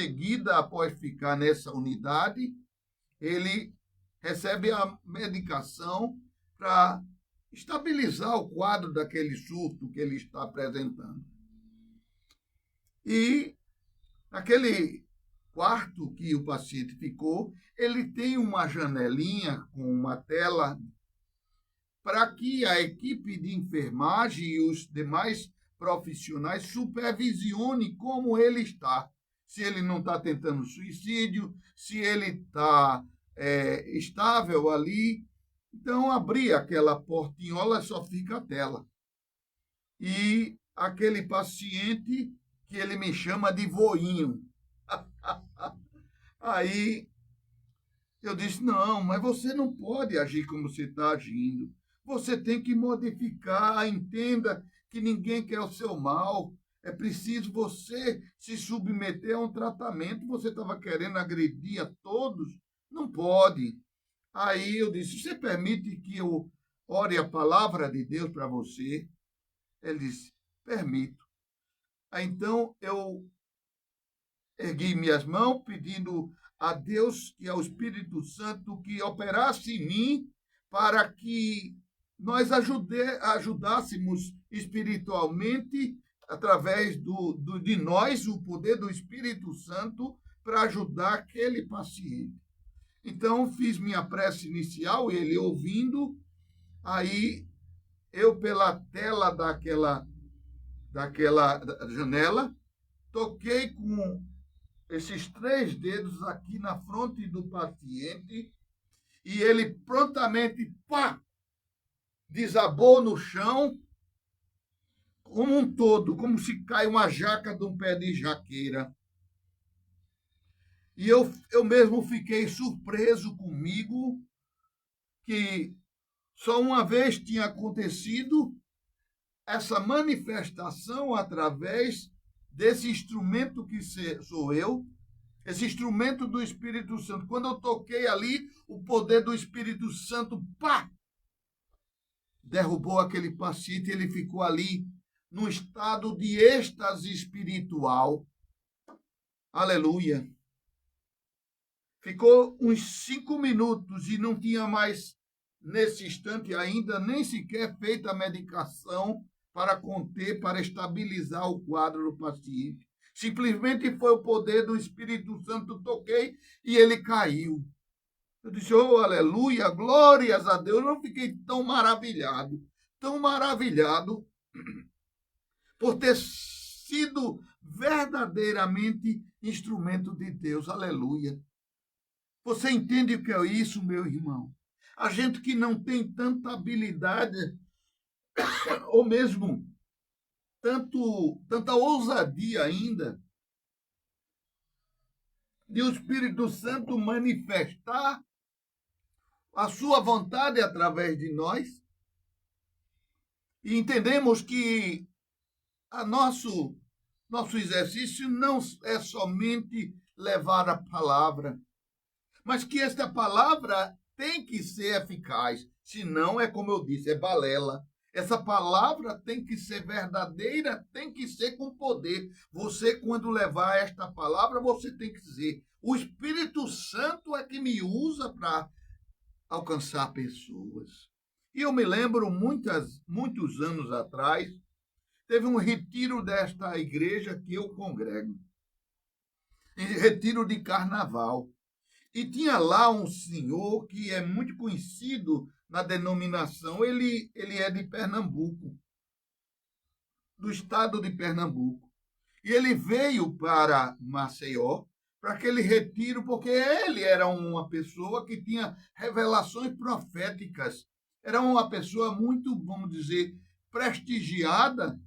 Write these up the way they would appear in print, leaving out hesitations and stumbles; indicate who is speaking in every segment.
Speaker 1: seguida, após ficar nessa unidade, ele recebe a medicação para estabilizar o quadro daquele surto que ele está apresentando. E naquele quarto que o paciente ficou, ele tem uma janelinha com uma tela para que a equipe de enfermagem e os demais profissionais supervisione como ele está. Se ele não está tentando suicídio, se ele está estável ali. Então, abrir aquela portinhola, só fica a tela. E aquele paciente que ele me chama de voinho. Aí eu disse, não, mas você não pode agir como você está agindo. Você tem que modificar, entenda que ninguém quer o seu mal. É preciso você se submeter a um tratamento. Você estava querendo agredir a todos? Não pode. Aí eu disse, você permite que eu ore a palavra de Deus para você? Ele disse, permito. Aí então eu ergui minhas mãos pedindo a Deus, que é o Espírito Santo, que operasse em mim para que nós ajudássemos espiritualmente, através de nós, o poder do Espírito Santo, para ajudar aquele paciente. Então, fiz minha prece inicial, ele ouvindo, aí eu, pela tela daquela janela, toquei com esses 3 dedos aqui na fronte do paciente e ele prontamente, pá, desabou no chão como um todo, como se cai uma jaca de um pé de jaqueira. E eu mesmo fiquei surpreso comigo que só uma vez tinha acontecido essa manifestação através desse instrumento que sou eu, esse instrumento do Espírito Santo. Quando eu toquei ali, o poder do Espírito Santo, pá, derrubou aquele paciente, ele ficou ali num estado de êxtase espiritual. Aleluia. Ficou uns 5 minutos e não tinha mais, nesse instante ainda, nem sequer feito a medicação para conter, para estabilizar o quadro do paciente. Simplesmente foi o poder do Espírito Santo, toquei e ele caiu. Eu disse, oh, aleluia, glórias a Deus. Eu fiquei tão maravilhado por ter sido verdadeiramente instrumento de Deus. Aleluia. Você entende o que é isso, meu irmão? A gente que não tem tanta habilidade, ou mesmo tanta ousadia ainda, de o Espírito Santo manifestar a sua vontade através de nós. E entendemos que nosso exercício não é somente levar a palavra, mas que esta palavra tem que ser eficaz. Senão, é como eu disse, é balela. Essa palavra tem que ser verdadeira, tem que ser com poder. Você, quando levar esta palavra, você tem que dizer, o Espírito Santo é que me usa para alcançar pessoas. E eu me lembro, muitos anos atrás, teve um retiro desta igreja que eu congrego. Retiro de carnaval. E tinha lá um senhor que é muito conhecido na denominação. Ele é de Pernambuco, do estado de Pernambuco. E ele veio para Maceió, para aquele retiro, porque ele era uma pessoa que tinha revelações proféticas. Era uma pessoa muito, vamos dizer, prestigiada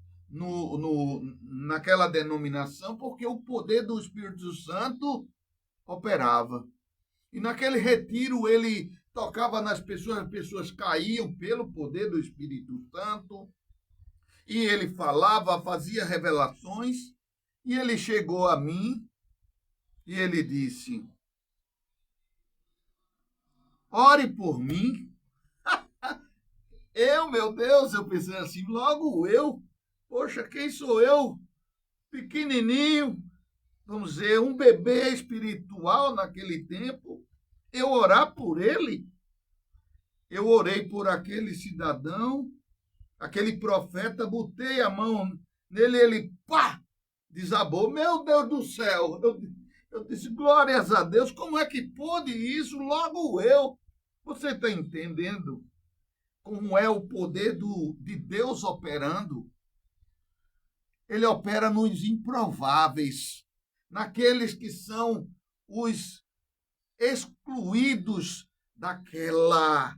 Speaker 1: naquela denominação, porque o poder do Espírito Santo operava. E naquele retiro ele tocava nas pessoas, as pessoas caíam pelo poder do Espírito Santo. E ele falava, fazia revelações. E ele chegou a mim e ele disse, ore por mim. Meu Deus, eu pensei assim, logo eu? Poxa, quem sou eu? Pequenininho, vamos dizer, um bebê espiritual naquele tempo, eu orar por ele. Eu orei por aquele cidadão, aquele profeta, botei a mão nele, ele, pá, desabou. Meu Deus do céu! Eu disse, glórias a Deus, como é que pôde isso? Logo eu. Você está entendendo como é o poder de Deus operando? Ele opera nos improváveis, naqueles que são os excluídos daquela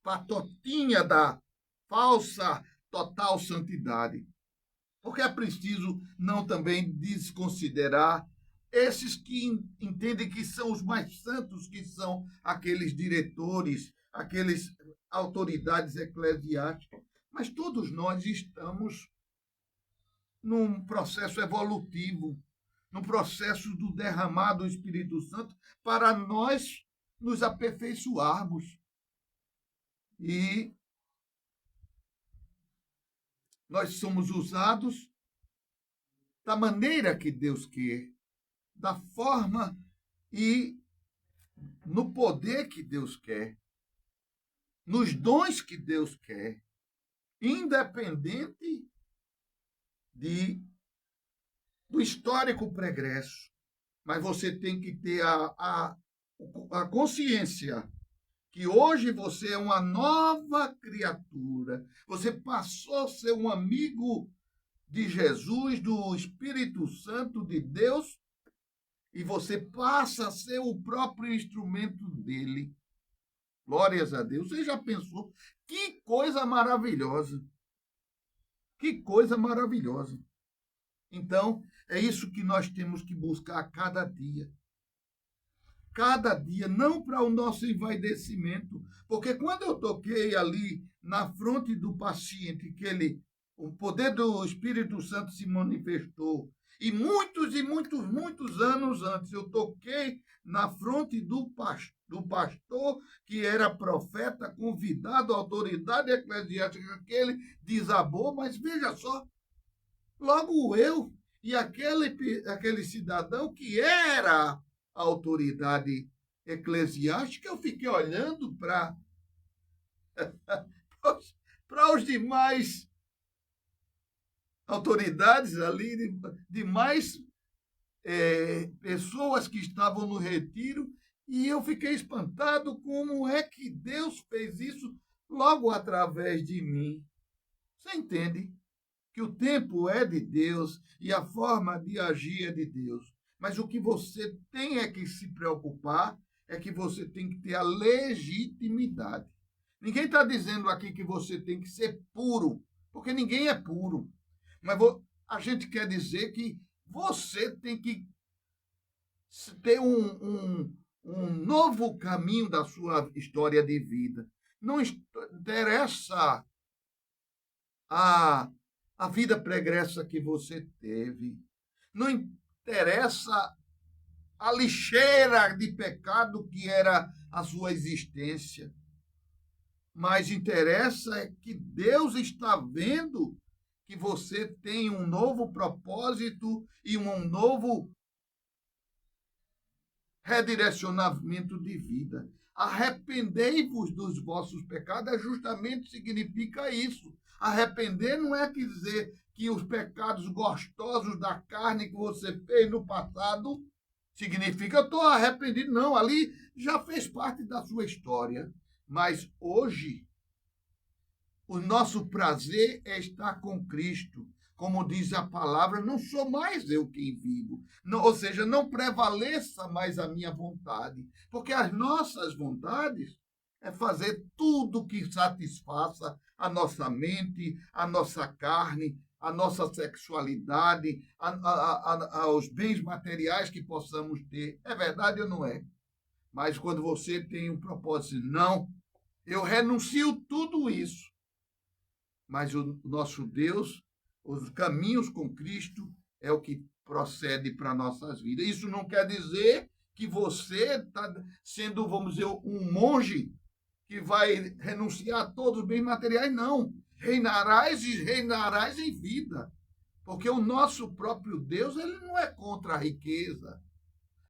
Speaker 1: patotinha da falsa total santidade. Porque é preciso não também desconsiderar esses que entendem que são os mais santos, que são aqueles diretores, aqueles autoridades eclesiásticas. Mas todos nós estamos num processo evolutivo, num processo do derramar do Espírito Santo para nós nos aperfeiçoarmos. E nós somos usados da maneira que Deus quer, da forma e no poder que Deus quer, nos dons que Deus quer, independente do histórico pregresso. Mas você tem que ter a consciência que hoje você é uma nova criatura. Você passou a ser um amigo de Jesus, do Espírito Santo de Deus, e você passa a ser o próprio instrumento dele. Glórias a Deus. Você já pensou? Que coisa maravilhosa. Que coisa maravilhosa. Então, é isso que nós temos que buscar a cada dia. Cada dia, não para o nosso envaidecimento, porque quando eu toquei ali na fronte do paciente, o poder do Espírito Santo se manifestou, e muitos anos antes eu toquei na fronte do pastor, que era profeta, convidado, autoridade eclesiástica, que ele desabou, mas veja só, logo eu e aquele cidadão que era a autoridade eclesiástica, eu fiquei olhando para os demais autoridades ali, demais pessoas que estavam no retiro, e eu fiquei espantado como é que Deus fez isso logo através de mim. Você entende que o tempo é de Deus e a forma de agir é de Deus. Mas o que você tem é que se preocupar, é que você tem que ter a legitimidade. Ninguém está dizendo aqui que você tem que ser puro, porque ninguém é puro. Mas a gente quer dizer que você tem que ter um novo caminho da sua história de vida. Não interessa a vida pregressa que você teve. Não interessa a lixeira de pecado que era a sua existência. Mas interessa é que Deus está vendo que você tem um novo propósito e um novo redirecionamento de vida. Arrependei-vos dos vossos pecados, justamente significa isso. Arrepender não é dizer que os pecados gostosos da carne que você fez no passado significa eu estou arrependido. Não, ali já fez parte da sua história. Mas hoje, o nosso prazer é estar com Cristo. Como diz a palavra, não sou mais eu quem vivo. Não, ou seja, não prevaleça mais a minha vontade. Porque as nossas vontades é fazer tudo que satisfaça a nossa mente, a nossa carne, a nossa sexualidade, aos bens materiais que possamos ter. É verdade ou não é? Mas quando você tem um propósito, não, eu renuncio tudo isso. Mas o nosso Deus, os caminhos com Cristo, é o que procede para nossas vidas. Isso não quer dizer que você está sendo, vamos dizer, um monge que vai renunciar a todos os bens materiais, não. Reinarás e reinarás em vida. Porque o nosso próprio Deus, ele não é contra a riqueza.